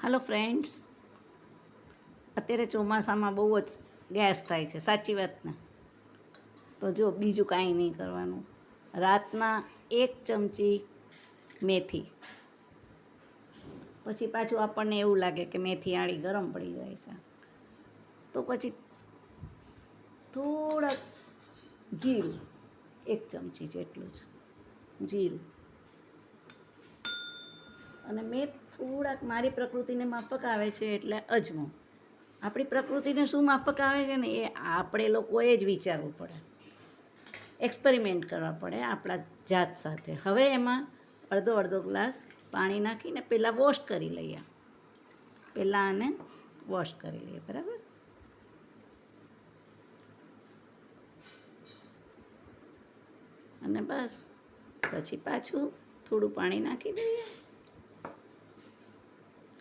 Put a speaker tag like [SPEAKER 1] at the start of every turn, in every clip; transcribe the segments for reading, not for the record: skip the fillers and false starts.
[SPEAKER 1] હાલો friends, અત્યારે ચોમાસામાં બહુ જ ગેસ થાય છે, સાચી વાત ને? તો જો બીજું કાંઈ નહીં કરવાનું. રાતના 1 ચમચી મેથી. પછી પાછું આપણને એવું લાગે કે મેથી આડી ગરમ પડી જાય છે, તો પછી થોડાક જીરું, 1 ચમચી જેટલું જ જીરું, અને મેં થોડાક મારી પ્રકૃતિને માફક આવે છે એટલે અજમો. આપણી પ્રકૃતિને શું માફક આવે છે ને એ આપણે લોકોએ જ વિચારવું પડે, એક્સપેરિમેન્ટ કરવા પડે આપણા જાત સાથે. હવે એમાં અડધો ગ્લાસ પાણી નાખીને પહેલાં વોશ કરી લઈએ. આને વોશ કરી લઈએ, બરાબર? અને બસ પછી પાછું થોડું પાણી નાખી દઈએ.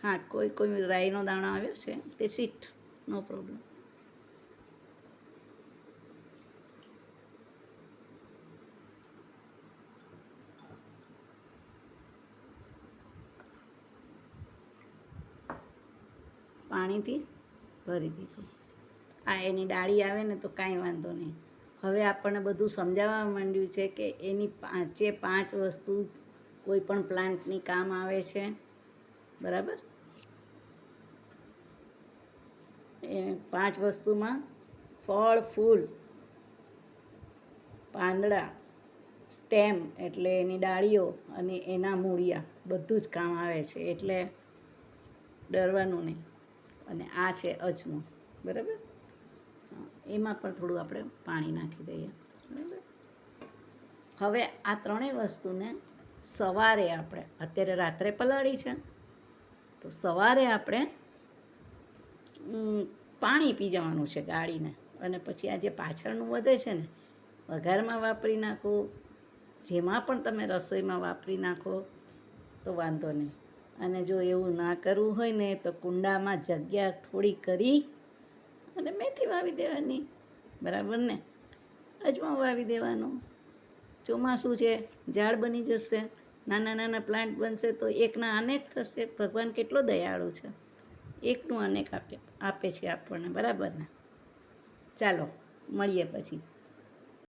[SPEAKER 1] હા, કોઈ રાઈનો દાણો આવ્યો છે તે સીટ, નો પ્રોબ્લેમ. પાણીથી ભરી દીધું. આ એની ડાળી આવે ને તો કાંઈ વાંધો નહીં. હવે આપણને બધું સમજાવવા માંડ્યું છે કે એની 5 વસ્તુ કોઈ પણ પ્લાન્ટની કામ આવે છે, બરાબર? એ 5 વસ્તુમાં ફળ, ફૂલ, પાંદડા, સ્ટેમ એટલે એની ડાળીઓ અને એના મૂળિયા બધું જ કામ આવે છે, એટલે ડરવાનું નહીં. અને આ છે અજમો, બરાબર? એમાં પણ થોડું આપણે પાણી નાખી દઈએ, બરાબર? હવે આ ત્રણેય વસ્તુને સવારે આપણે, અત્યારે રાત્રે પલાળી છે તો સવારે આપણે પાણી પી જવાનું છે ગાળીને, અને પછી આ જે પાછળનું વધે છે ને વઘારમાં વાપરી નાખો, જેમાં પણ તમે રસોઈમાં વાપરી નાખો તો વાંધો નહીં. અને જો એવું ના કરવું હોય ને તો કુંડામાં જગ્યા થોડી કરી અને મેથી વાવી દેવાની, બરાબર ને? અજમો વાવી દેવાનો. ચોમાસું છે, ઝાડ બની જશે, નાના પ્લાન્ટ બનશે તો એકના અનેક થશે. ભગવાન કેટલો દયાળુ છે, એકનું અનેક આપે છે આપણને, બરાબર ને? ચાલો મળીએ પછી.